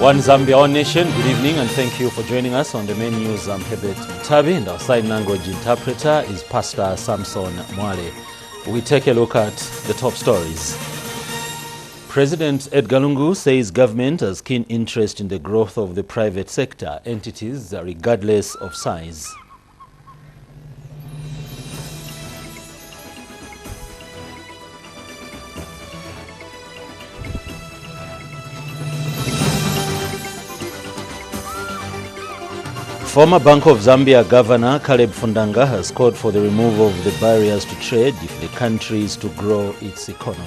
One Zambia, one nation, good evening and thank you for joining us on the main news. I'm Hebet Mutabi and our sign language interpreter is Pastor Samson Mwale. We take a look at the top stories. President Edgar Lungu says government has keen interest in the growth of the private sector entities regardless of size. Former Bank of Zambia Governor Caleb Fundanga has called for the removal of the barriers to trade if the country is to grow its economy.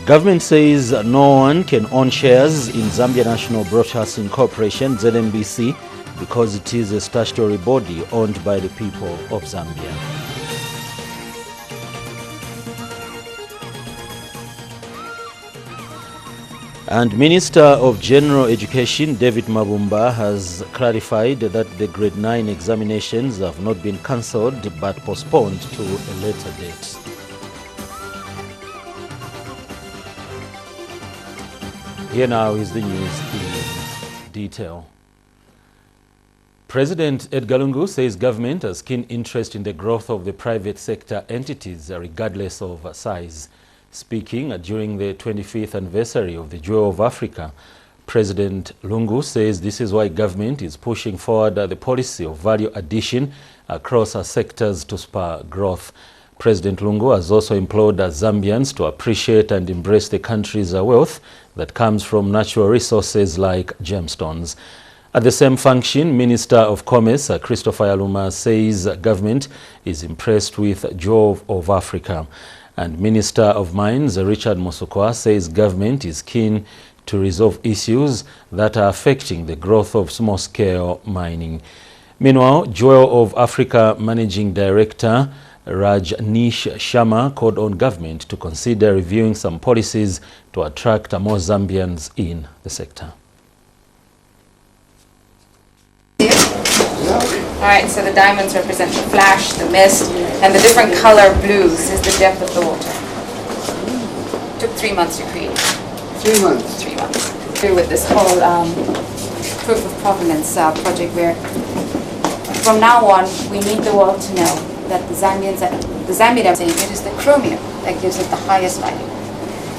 Government says no one can own shares in Zambia National Broadcasting Corporation, ZNBC, because it is a statutory body owned by the people of Zambia. And Minister of General Education David Mabumba has clarified that the grade 9 examinations have not been cancelled but postponed to a later date. Here now is the news in detail. President Edgar Lungu says government has keen interest in the growth of the private sector entities regardless of size. Speaking during the 25th anniversary of the Jewel of Africa, President Lungu says this is why government is pushing forward the policy of value addition across sectors to spur growth. President Lungu has also implored Zambians to appreciate and embrace the country's wealth that comes from natural resources like gemstones. At the same function, Minister of Commerce Christopher Yaluma says government is impressed with Jewel of Africa. And Minister of Mines Richard Musukwa says government is keen to resolve issues that are affecting the growth of small-scale mining. Meanwhile, Jewel of Africa Managing Director Rajneesh Sharma called on government to consider reviewing some policies to attract more Zambians in the sector. Alright, so the diamonds represent the flash, the mist, and the different color blues is the depth of the water. Took 3 months to create. 3 months? 3 months. With this whole proof of provenance project where from now on we need the world to know that the Zambians, the Zambia saying it is the chromium that gives it the highest value.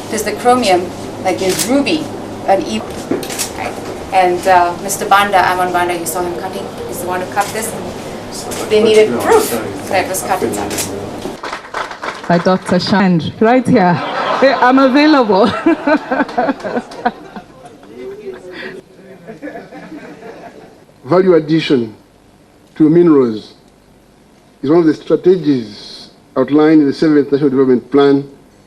It is the chromium that gives ruby an even. And Mr. Banda, Amon Banda, you saw him cutting, he's the one who cut this. They needed proof that it was cut in Zambia. By Dr. Shand, right here. I'm available. Value addition to minerals is one of the strategies outlined in the 7th National Development Plan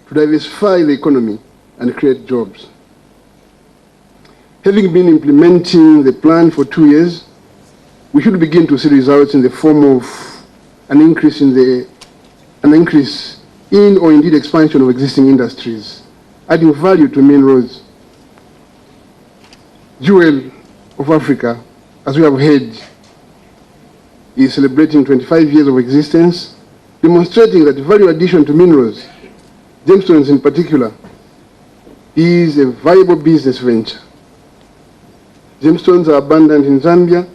to diversify the economy and create jobs. Having been implementing the plan for 2 years, we should begin to see results in the form of an increase in or indeed expansion of existing industries, adding value to minerals. Jewel of Africa, as we have heard, is celebrating 25 years of existence, demonstrating that value addition to minerals, gemstones in particular, is a viable business venture. Gemstones are abundant in Zambia,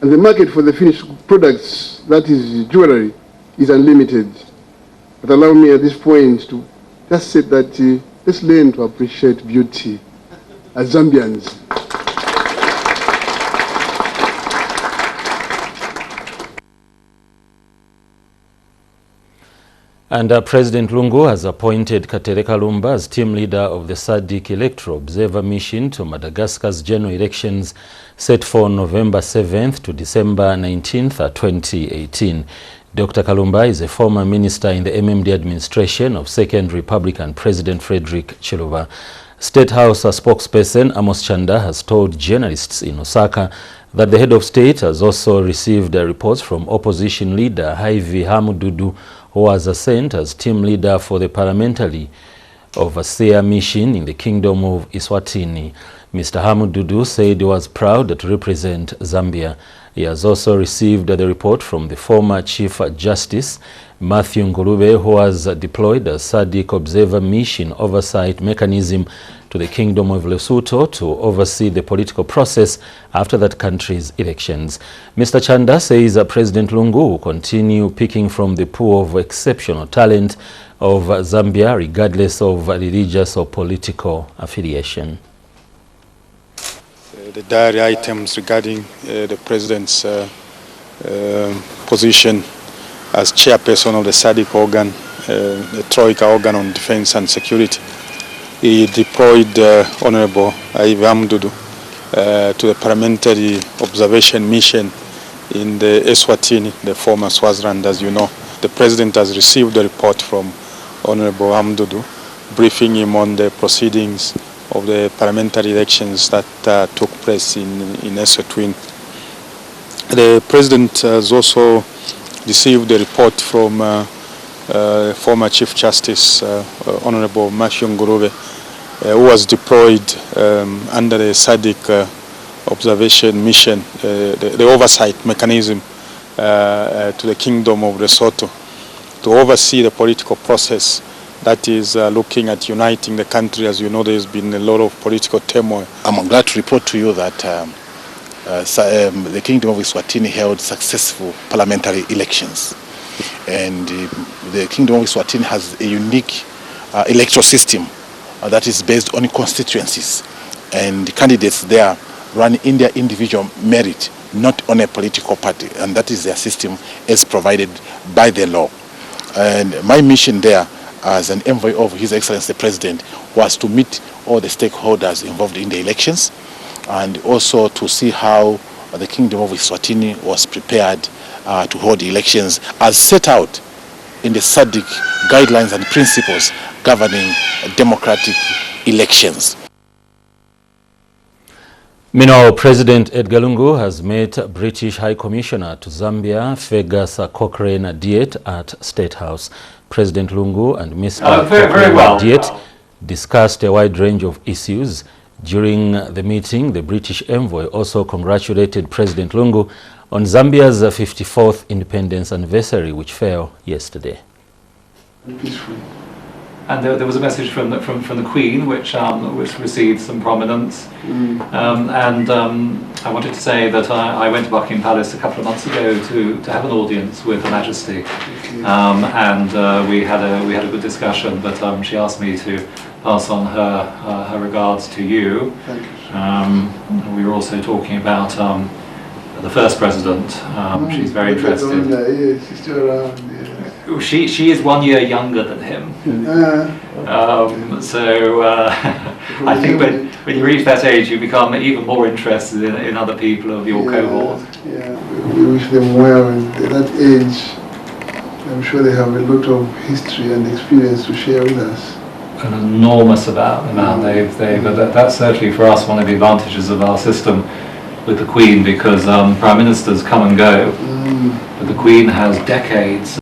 and the market for the finished products, that is jewelry, is unlimited. But allow me at this point to just say that let's learn to appreciate beauty as Zambians. And President Lungu has appointed Katereka Lumba as team leader of the SADC Electoral Observer Mission to Madagascar's general elections set for November 7th to December 19th, 2018. Dr. Kalumba is a former minister in the MMD administration of Second Republican President Frederick Chiluba. State House spokesperson Amos Chanda has told journalists in Osaka that the head of state has also received reports from opposition leader Haivi Hamududu, who was sent as team leader for the parliamentary overseer mission in the Kingdom of Eswatini. Mr. Hamududu said he was proud to represent Zambia. He has also received the report from the former Chief Justice, Matthew Ngulube, who was deployed as SADC Observer Mission Oversight Mechanism to the Kingdom of Lesotho to oversee the political process after that country's elections. Mr. Chanda says President Lungu will continue picking from the pool of exceptional talent of Zambia, regardless of religious or political affiliation. The diary items regarding the President's position as chairperson of the SADC organ, the Troika organ on defense and security. He deployed Honorable Hamududu to the parliamentary observation mission in the Eswatini, the former Swaziland, as you know. The President has received a report from Honorable Hamududu, briefing him on the proceedings of the parliamentary elections that took place in Eswatini. The President has also received a report from former Chief Justice, Honorable Matthew Ngulube, who was deployed under the SADC observation mission, the oversight mechanism to the Kingdom of Lesotho, to oversee the political process that is looking at uniting the country. As you know, there's been a lot of political turmoil. I'm glad to report to you that the Kingdom of Eswatini held successful parliamentary elections. And the Kingdom of Eswatini has a unique electoral system that is based on constituencies. And the candidates there run in their individual merit, not on a political party. And that is their system as provided by the law. And my mission there as an envoy of His Excellency the President was to meet all the stakeholders involved in the elections, and also to see how the Kingdom of Eswatini was prepared to hold elections as set out in the SADC guidelines and principles governing democratic elections. Meanwhile, President Edgar Lungu has met British High Commissioner to Zambia, Fergus Cochrane Diet, at State House. President Lungu and Mr. Very well. Diet discussed a wide range of issues. During the meeting, the British envoy also congratulated President Lungu on Zambia's 54th independence anniversary, which fell yesterday. And there was a message from the Queen, which received some prominence. I wanted to say that I went to Buckingham Palace a couple of months ago to have an audience with Her Majesty, we had a good discussion. But she asked me to pass on her regards to you. Thank you. We were also talking about the first president. She's very interested. Yes, she's still around. Yeah. She is 1 year younger than him. I think when you reach that age, you become even more interested in other people of your cohort. Yeah, we wish them well, and at that age, I'm sure they have a lot of history and experience to share with us. An enormous amount. That's certainly for us one of the advantages of our system with the Queen, because prime ministers come and go, but the Queen has decades.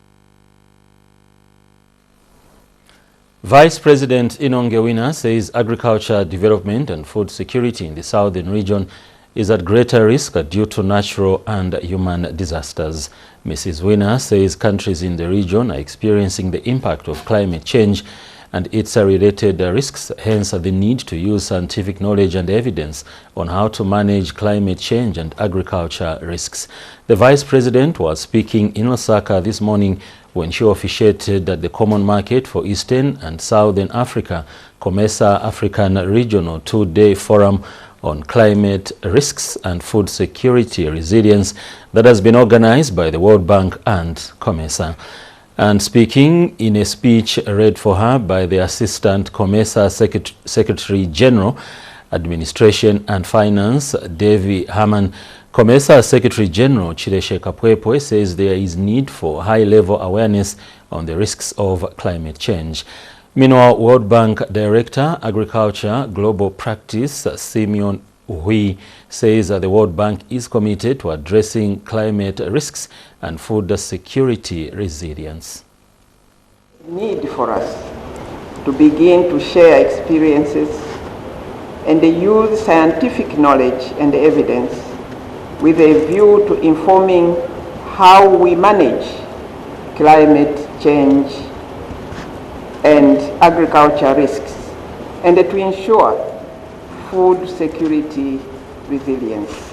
Vice President Inongewina says agriculture development and food security in the southern region is at greater risk due to natural and human disasters. Mrs. Wina says countries in the region are experiencing the impact of climate change and its related risks, hence the need to use scientific knowledge and evidence on how to manage climate change and agriculture risks. The Vice President was speaking in Lusaka this morning when she officiated at the Common Market for Eastern and Southern Africa, COMESA African Regional 2-Day Forum on Climate Risks and Food Security Resilience that has been organized by the World Bank and COMESA. And speaking in a speech read for her by the Assistant COMESA Secretary General, Administration and Finance, Davy Haman, COMESA Secretary General Chileshe Kapwepwe says there is need for high-level awareness on the risks of climate change. Meanwhile, World Bank Director, Agriculture Global Practice, Simeon Uhui, says that the World Bank is committed to addressing climate risks and food security resilience. Need for us to begin to share experiences and use scientific knowledge and evidence with a view to informing how we manage climate change and agriculture risks, and to ensure food security resilience.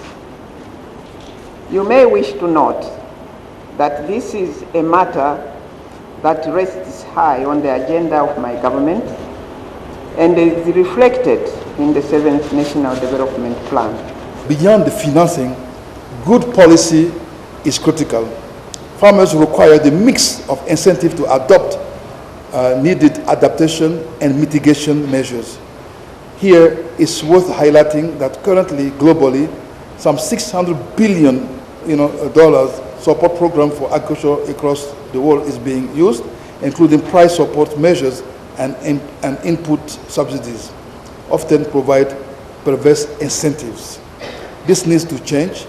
You may wish to note that this is a matter that rests high on the agenda of my government and is reflected in the 7th National Development Plan. Beyond the financing, good policy is critical. Farmers require the mix of incentive to adopt needed adaptation and mitigation measures. Here it's worth highlighting that currently, globally, some $600 billion support program for agriculture across the world is being used, including price support measures and input subsidies, often provide perverse incentives. This needs to change.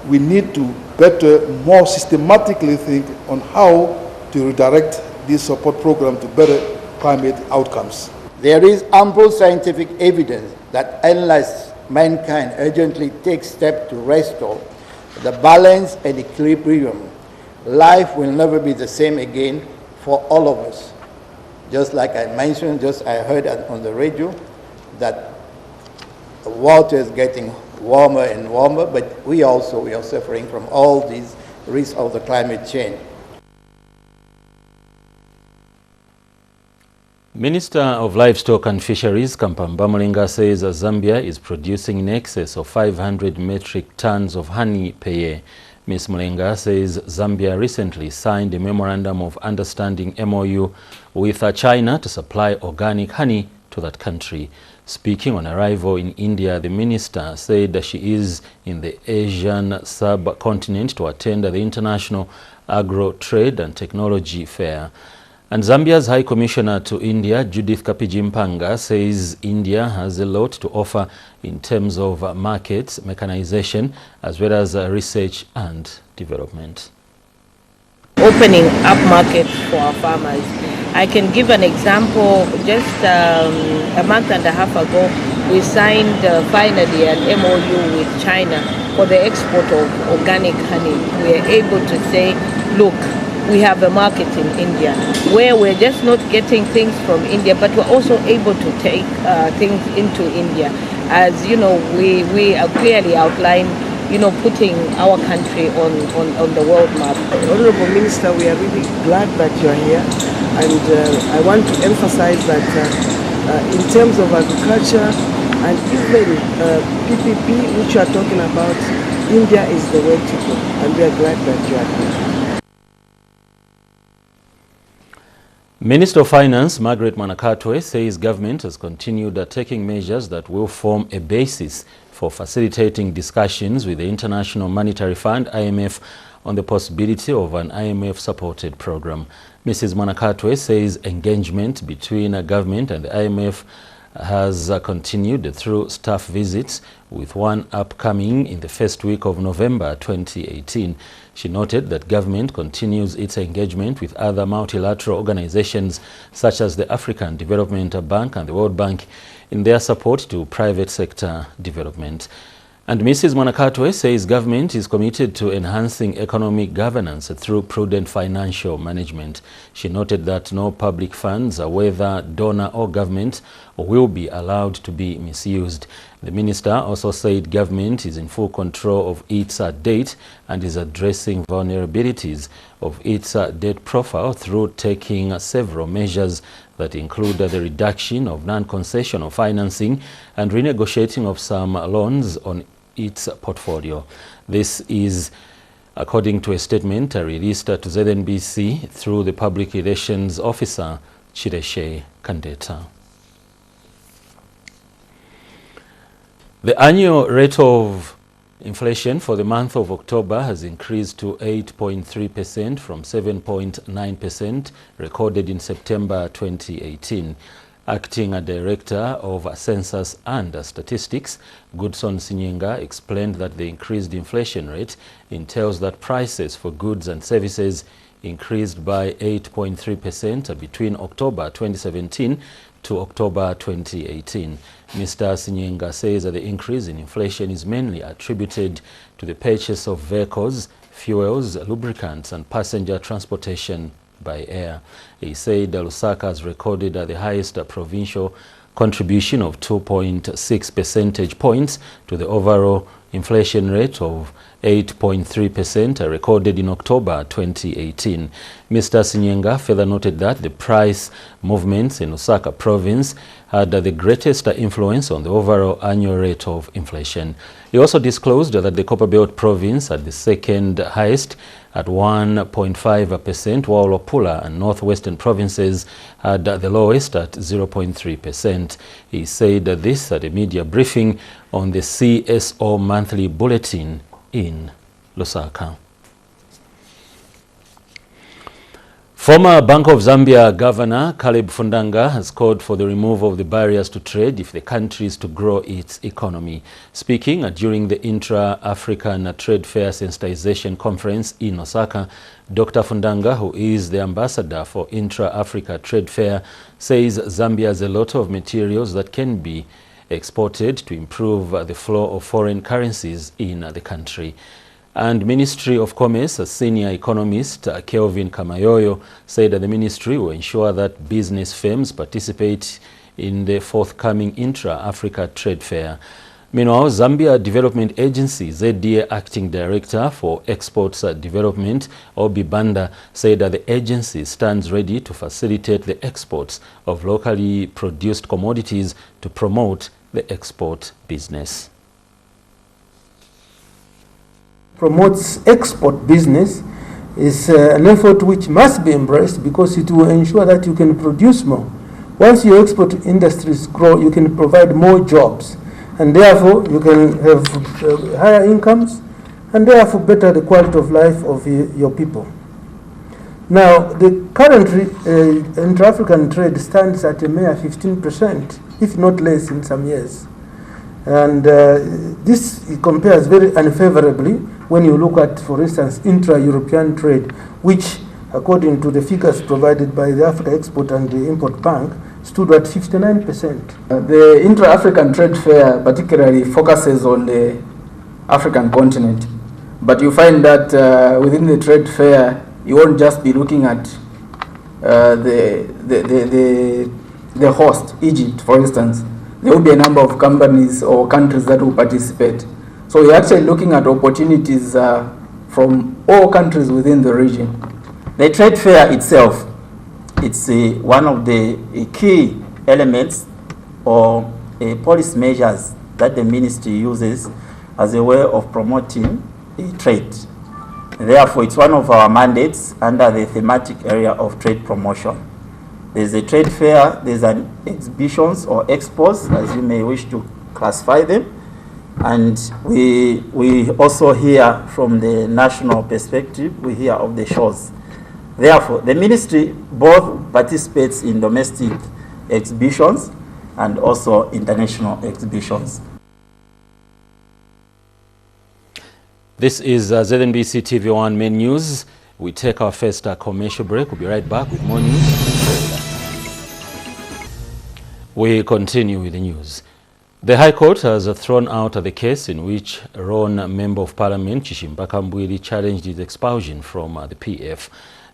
We need to better, more systematically think on how to redirect this support program to better climate outcomes. There is ample scientific evidence that unless mankind urgently takes steps to restore the balance and equilibrium, life will never be the same again for all of us. Just like I mentioned, I heard on the radio that the water is getting warmer and warmer, but we are suffering from all these risks of the climate change. Minister of Livestock and Fisheries, Kampamba Mulenga, says Zambia is producing in excess of 500 metric tons of honey per year. Ms. Mulenga says Zambia recently signed a Memorandum of Understanding MOU with China to supply organic honey to that country. Speaking on arrival in India, the minister said that she is in the Asian subcontinent to attend the International Agro Trade and Technology Fair. And Zambia's High Commissioner to India, Judith Kapijimpanga, says India has a lot to offer in terms of markets, mechanization, as well as research and development. Opening up markets for our farmers. I can give an example. Just a month and a half ago, we signed finally an MOU with China for the export of organic honey. We are able to say, look, we have a market in India where we're just not getting things from India, but we're also able to take things into India. As you know, we are clearly outlined, putting our country on the world map. Honorable Minister, we are really glad that you are here, and I want to emphasize that in terms of agriculture and even PPP, which you are talking about, India is the way to go, and we are glad that you are here. Minister of Finance Margaret Manakatwe says government has continued taking measures that will form a basis for facilitating discussions with the International Monetary Fund (IMF) on the possibility of an IMF-supported program. Mrs. Manakatwe says engagement between government and the IMF has continued through staff visits, with one upcoming in the first week of November 2018. She noted that government continues its engagement with other multilateral organizations such as the African Development Bank and the World Bank in their support to private sector development. And Mrs. Manakatwe says government is committed to enhancing economic governance through prudent financial management. She noted that no public funds, whether donor or government, will be allowed to be misused. The minister also said government is in full control of its debt and is addressing vulnerabilities of its debt profile through taking several measures that include the reduction of non-concessional financing and renegotiating of some loans on its portfolio. This is according to a statement released to ZNBC through the Public Relations Officer, Chireshe Kandeta. The annual rate of inflation for the month of October has increased to 8.3% from 7.9% recorded in September 2018. Acting Director of Census and Statistics, Goodson Sinyenga, explained that the increased inflation rate entails that prices for goods and services increased by 8.3% between October 2017 to October 2018. Mr. Sinyenga says that the increase in inflation is mainly attributed to the purchase of vehicles, fuels, lubricants and passenger transportation by air. He said Lusaka has recorded the highest provincial contribution of 2.6 percentage points to the overall inflation rate of 8.3% recorded in October 2018. Mr. Sinyenga further noted that the price movements in Lusaka province had the greatest influence on the overall annual rate of inflation. He also disclosed that the Copperbelt province had the second highest at 1.5%, while Lopula and northwestern provinces had the lowest at 0.3%. He said this at a media briefing on the CSO monthly bulletin in Lusaka. Former Bank of Zambia Governor Caleb Fundanga has called for the removal of the barriers to trade if the country is to grow its economy. Speaking during the Intra-African Trade Fair Sensitization Conference in Osaka, Dr. Fundanga, who is the ambassador for Intra-Africa Trade Fair, says Zambia has a lot of materials that can be exported to improve the flow of foreign currencies in the country. And Ministry of Commerce senior economist Kelvin Kamayoyo said that the ministry will ensure that business firms participate in the forthcoming Intra-Africa Trade Fair. Meanwhile, Zambia Development Agency ZDA Acting Director for Exports Development, Obi Banda, said that the agency stands ready to facilitate the exports of locally produced commodities to promote the export business. Promotes export business is an effort which must be embraced because it will ensure that you can produce more. Once your export industries grow, you can provide more jobs, and therefore you can have higher incomes and therefore better the quality of life of your people. Now, the current intra-African trade stands at a mere 15%, if not less in some years. And this compares very unfavorably when you look at, for instance, intra-European trade, which, according to the figures provided by the Africa Export and the Import Bank, stood at 59%. The Intra-African Trade Fair particularly focuses on the African continent, but you find that within the trade fair, you won't just be looking at the host, Egypt, for instance. There will be a number of companies or countries that will participate. So we're actually looking at opportunities from all countries within the region. The trade fair itself, it's one of the key elements or policy measures that the ministry uses as a way of promoting trade. Therefore, it's one of our mandates under the thematic area of trade promotion. There's a trade fair, there's an exhibitions or expos, as you may wish to classify them. And we also hear from the national perspective, we hear of the shows. Therefore, the ministry both participates in domestic exhibitions and also international exhibitions. This is ZNBC TV1 main news. We take our first commercial break. We'll be right back with more news. We continue with the news. The High Court has thrown out the case in which Ron Member of Parliament Chishimba Kambwili challenged his expulsion from the PF.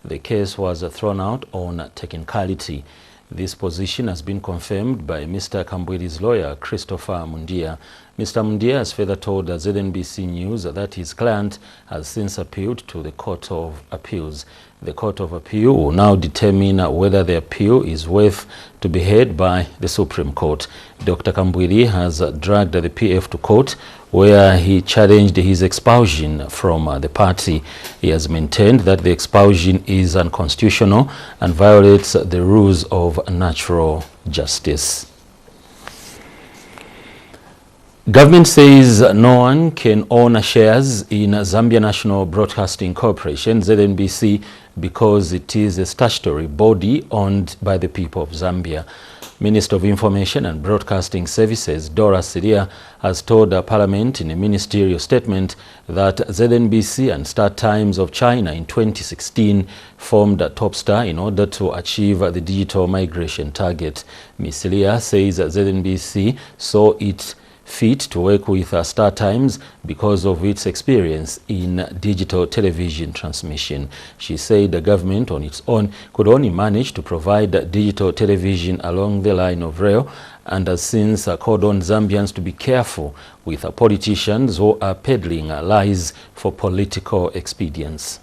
The case was thrown out on technicality. This position has been confirmed by Mr. Kambwili's lawyer, Christopher Mundia. Mr. Mundia has further told ZNBC News that his client has since appealed to the Court of Appeals. The Court of Appeal will now determine whether the appeal is worth to be heard by the Supreme Court. Dr. Kambwili has dragged the PF to court where he challenged his expulsion from the party. He has maintained that the expulsion is unconstitutional and violates the rules of natural justice. Government says no one can own shares in Zambia National Broadcasting Corporation, ZNBC, because it is a statutory body owned by the people of Zambia. Minister of Information and Broadcasting Services, Dora Siria, has told Parliament in a ministerial statement that ZNBC and Star Times of China in 2016 formed Topstar in order to achieve the digital migration target. Ms. Siria says ZNBC saw it fit to work with Star Times because of its experience in digital television transmission. She said the government on its own could only manage to provide digital television along the line of rail and has since called on Zambians to be careful with politicians who are peddling lies for political expedience.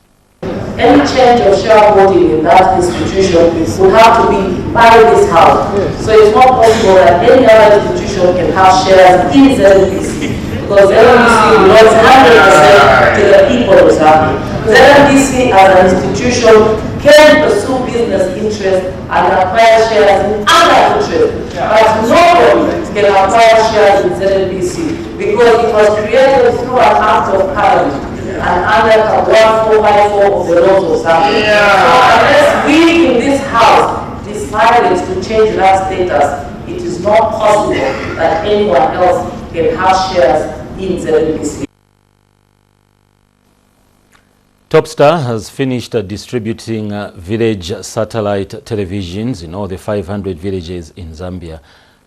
Any change of shareholding in that institution would have to be by this house. So it's not possible that any other institution can have shares in ZNBC, because ZNBC belongs 100% to the people of Zambia. ZNBC as an institution can pursue business interests and acquire shares in other interests, but nobody can acquire shares in ZNBC because it was created through an act of Parliament and under 1454 of the laws of Zambia. So unless we in this house decided to change that status, it is not possible that anyone else can have shares in ZNBC. Topstar has finished distributing village satellite televisions in all the 500 villages in Zambia.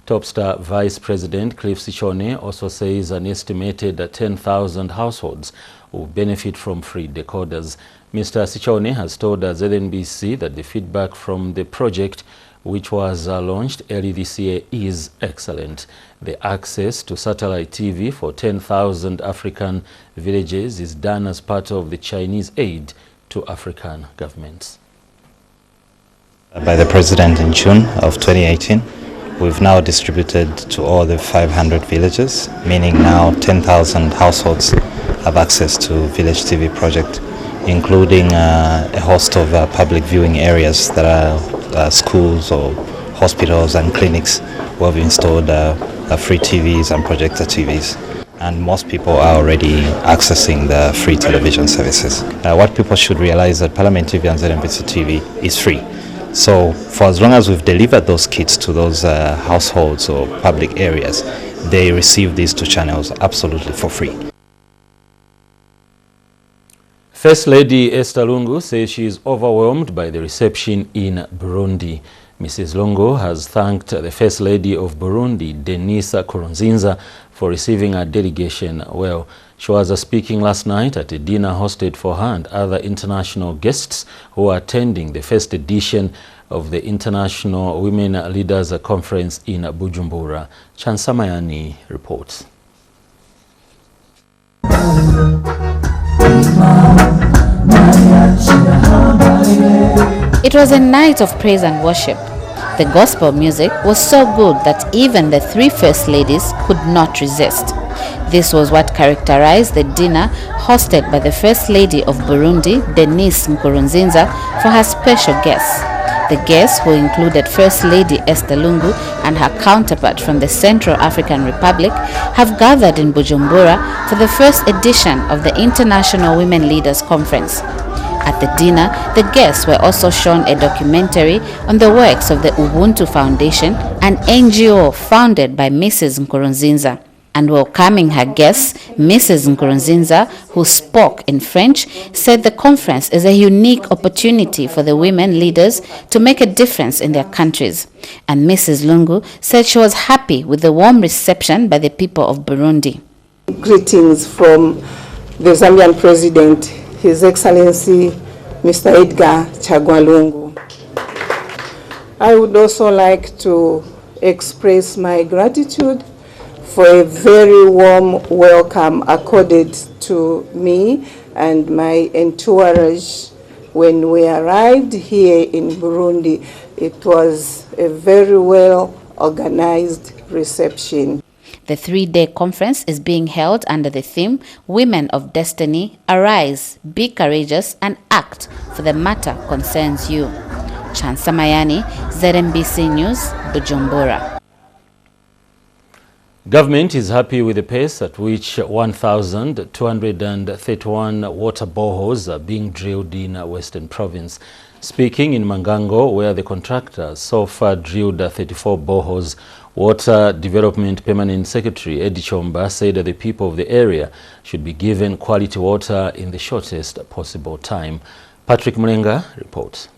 Topstar Vice President Cliff Sichone also says an estimated 10,000 households will benefit from free decoders. Mr. Sichone has told ZNBC that the feedback from the project, which was launched early this year, is excellent. The access to satellite TV for 10,000 African villages is done as part of the Chinese aid to African governments. By the President in June of 2018, we've now distributed to all the 500 villages, meaning now 10,000 households have access to Village TV project, including a host of public viewing areas that are schools or hospitals and clinics where we've installed free TVs and projector TVs. And most people are already accessing the free television services. What people should realize is that Parliament TV and ZNBC TV is free. So for as long as we've delivered those kits to those households or public areas, they receive these two channels absolutely for free. First Lady Esther Lungu says she is overwhelmed by the reception in Burundi. Mrs. Lungu has thanked the First Lady of Burundi, Denise Nkurunziza, for receiving her delegation well. She was speaking last night at a dinner hosted for her and other international guests who are attending the first edition of the International Women Leaders Conference in Bujumbura. Chansamayani reports. It was a night of praise and worship. The gospel music was so good that even the three first ladies could not resist. This was what characterized the dinner hosted by the First Lady of Burundi, Denise Nkurunziza, for her special guests. The guests, who included First Lady Esther Lungu and her counterpart from the Central African Republic, have gathered in Bujumbura for the first edition of the International Women Leaders Conference. At the dinner, the guests were also shown a documentary on the works of the Ubuntu Foundation, an NGO founded by Mrs. Nkurunziza. And welcoming her guests, Mrs. Nkurunziza, who spoke in French, said the conference is a unique opportunity for the women leaders to make a difference in their countries. And Mrs. Lungu said she was happy with the warm reception by the people of Burundi. Greetings from the Zambian President, His Excellency Mr. Edgar Chagwa Lungu. I would also like to express my gratitude for a very warm welcome accorded to me and my entourage when we arrived here in Burundi. It was a very well organized reception. The three-day conference is being held under the theme, Women of Destiny, Arise, Be Courageous and Act, for the matter concerns you. Chansamayani, ZNBC News, Bujumbura. Government is happy with the pace at which 1,231 water boreholes are being drilled in Western Province. Speaking in Mangango, where the contractor so far drilled 34 boreholes, Water Development Permanent Secretary Eddie Chomba said that the people of the area should be given quality water in the shortest possible time. Patrick Mulenga reports.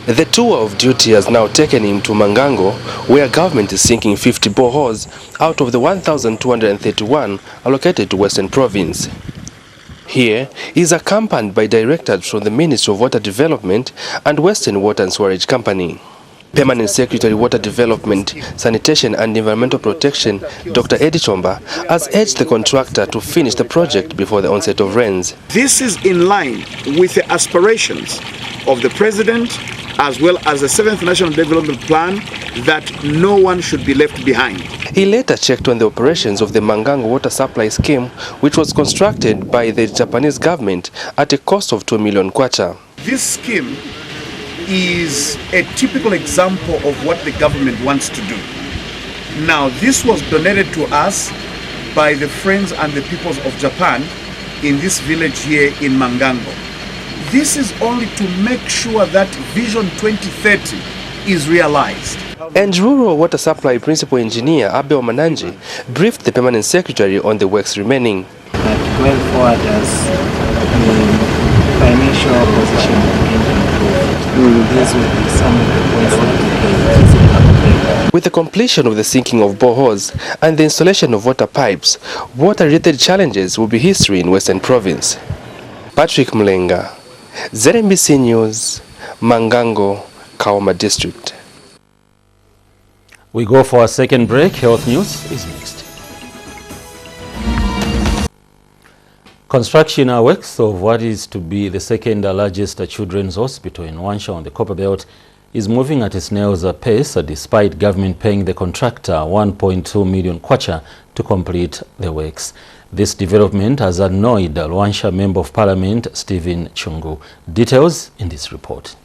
The tour of duty has now taken him to Mangango, where government is sinking 50 boreholes out of the 1,231 allocated to Western Province. Here, he is accompanied by directors from the Ministry of Water Development and Western Water and Sewerage Company. Permanent Secretary Water Development, Sanitation and Environmental Protection, Dr. Eddie Chomba, has urged the contractor to finish the project before the onset of rains. This is in line with the aspirations of the President as well as the 7th National Development Plan that no one should be left behind. He later checked on the operations of the Mangango Water Supply Scheme, which was constructed by the Japanese government at a cost of 2 million kwacha. This scheme is a typical example of what the government wants to do. Now, this was donated to us by the friends and the peoples of Japan in this village here in Mangango. This is only to make sure that Vision 2030 is realized. And Rural Water Supply Principal Engineer Abel Mananji briefed the Permanent Secretary on the works remaining. That going forward as the financial position improved, these will be some of the points that we. With the completion of the sinking of boreholes and the installation of water pipes, water-related challenges will be history in Western Province. Patrick Mulenga, ZNBC News, Mangango, Kaoma District. We go for a second break. Health news is next. Construction works of what is to be the second largest children's hospital in Wansha on the Copperbelt is moving at a snail's pace despite government paying the contractor 1.2 million kwacha to complete the works. This development has annoyed Luansha Member of Parliament Stephen Chungu. Details in this report.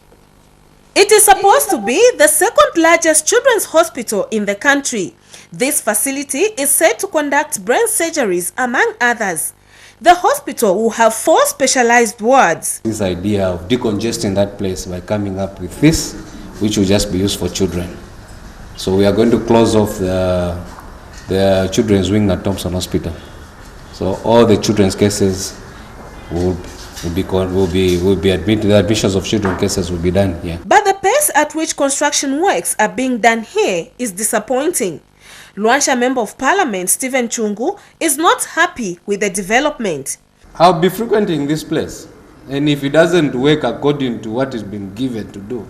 It is supposed to be the second largest children's hospital in the country. This facility is said to conduct brain surgeries among others. The hospital will have 4 specialized wards. This idea of decongesting that place by coming up with this, which will just be used for children. So we are going to close off the children's wing at Thompson Hospital. So all the children's cases will be admitted. The admissions of children cases will be done here. But the pace at which construction works are being done here is disappointing. Luansha Member of Parliament Stephen Chungu is not happy with the development. I'll be frequenting this place, and if it doesn't work according to what is being given to do,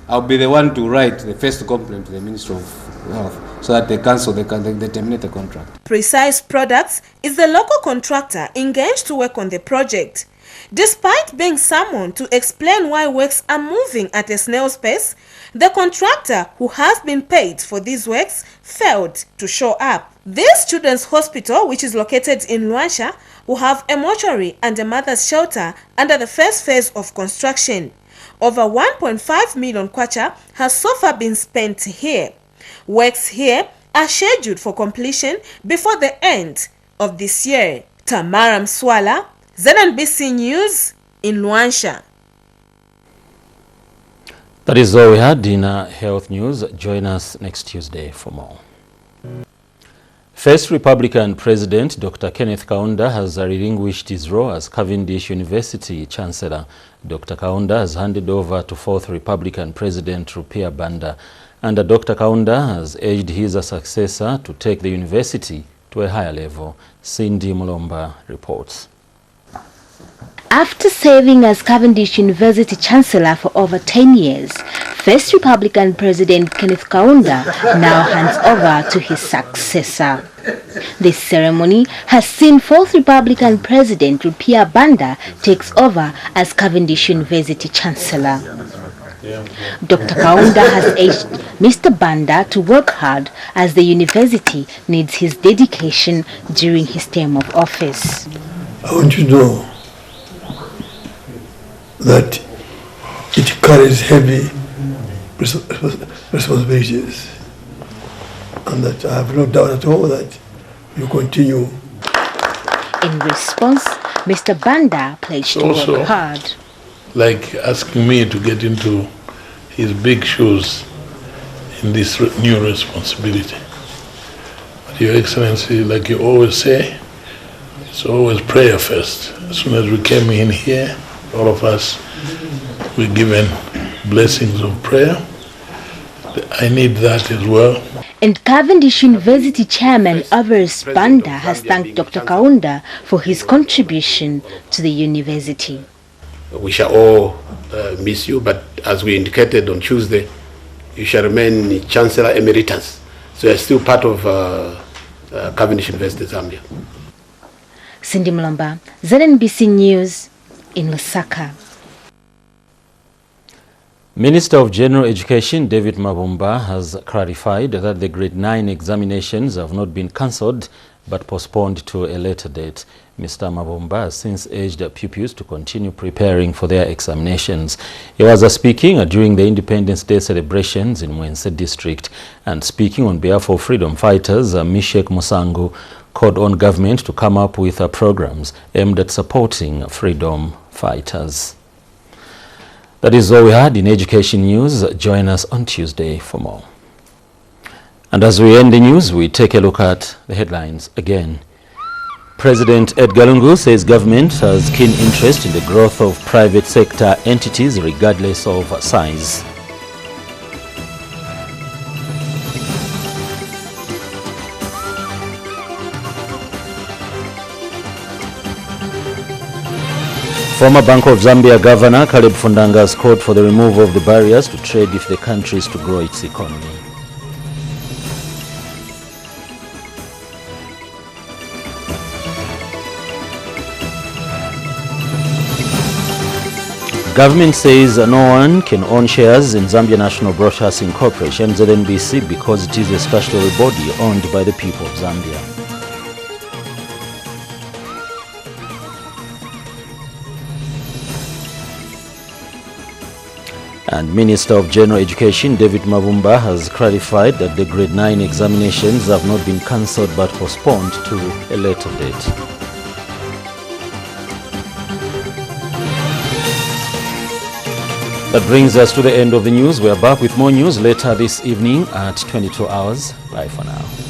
I'll be the one to write the first complaint to the Minister of Health so that they cancel, they terminate the contract. Precise Products is the local contractor engaged to work on the project. Despite being summoned to explain why works are moving at a snail's pace, the contractor who has been paid for these works failed to show up. This children's hospital, which is located in Luansha, will have a mortuary and a mother's shelter under the first phase of construction. Over 1.5 million kwacha has so far been spent here. Works here are scheduled for completion before the end of this year. Tamara Mswala, ZNBC News in Luansha. That is all we had in health news. Join us next Tuesday for more. First Republican President Dr. Kenneth Kaunda has relinquished his role as Cavendish University Chancellor. Dr. Kaunda has handed over to fourth Republican President Rupiah Banda, and Dr. Kaunda has urged his successor to take the university to a higher level. Cindy Mulomba reports. After serving as Cavendish University Chancellor for over 10 years, first Republican President Kenneth Kaunda now hands over to his successor. This ceremony has seen fourth Republican President Rupiah Banda takes over as Cavendish University Chancellor. Dr. Kaunda has urged Mr. Banda to work hard as the university needs his dedication during his term of office. I want you to know that it carries heavy responsibilities, and that I have no doubt at all that you continue. In response, Mr. Banda pledged to work hard. like asking me to get into his big shoes in this new responsibility. But Your Excellency, like you always say, it's always prayer first. As soon as we came in here, all of us were given blessings of prayer. I need that as well. And Cavendish University Chairman Avers Banda has thanked Dr. Kaunda for his contribution to the university. We shall all miss you, but as we indicated on Tuesday, you shall remain Chancellor Emeritus. So you're still part of Cavendish University Zambia. Cindy Mulamba, ZNBC News in Lusaka. Minister of General Education David Mabumba has clarified that the grade 9 examinations have not been cancelled but postponed to a later date. Mr. Mabumba has since urged pupils to continue preparing for their examinations. He was speaking during the Independence Day celebrations in Mwense district, and speaking on behalf of freedom fighters, Mishek Musangu called on government to come up with programs aimed at supporting freedom fighters. That is all we had in education news. Join us on Tuesday for more. And as we end the news, we take a look at the headlines again. President Edgar Lungu says government has keen interest in the growth of private sector entities regardless of size. Former Bank of Zambia Governor Caleb Fundanga has called for the removal of the barriers to trade if the country is to grow its economy. Government says no one can own shares in Zambia National Broadcasting Corporation, ZNBC, because it is a statutory body owned by the people of Zambia. And Minister of General Education David Mabumba has clarified that the grade 9 examinations have not been cancelled but postponed to a later date. That brings us to the end of the news. We are back with more news later this evening at 22 hours. Bye for now.